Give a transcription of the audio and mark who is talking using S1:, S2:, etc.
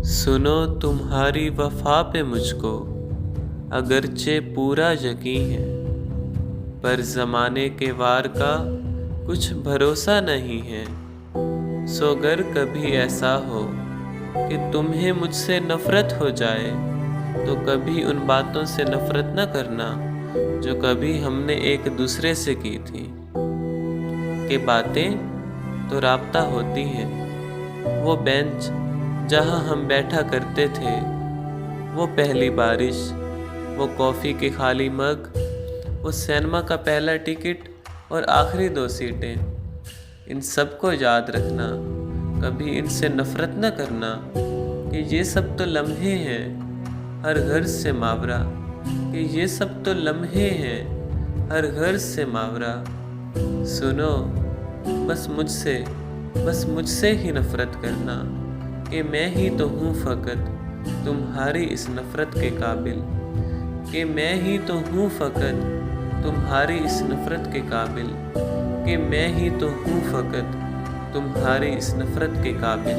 S1: सुनो तुम्हारी वफा पे मुझको अगरचे पूरा यकीन है, पर ज़माने के वार का कुछ भरोसा नहीं है। सो अगर कभी ऐसा हो कि तुम्हें मुझसे नफ़रत हो जाए, तो कभी उन बातों से नफ़रत न करना जो कभी हमने एक दूसरे से की थी। कि बातें तो राब्ता होती हैं, वो बेंच जहाँ हम बैठा करते थे, वो पहली बारिश, वो कॉफ़ी के खाली मग, वो सिनेमा का पहला टिकट और आखिरी 2 सीटें। इन सब को याद रखना, कभी इनसे नफ़रत न करना कि ये सब तो लम्हे हैं हर घर से मावरा, कि ये सब तो लम्हे हैं हर घर से मावरा। सुनो बस मुझसे ही नफ़रत करना, कि मैं ही तो हूँ फ़कत तुम्हारी इस नफ़रत के काबिल, कि मैं ही तो हूँ फ़कत तुम्हारी इस नफ़रत के काबिल, कि मैं ही तो हूँ फ़कत तुम्हारी इस नफ़रत के काबिल।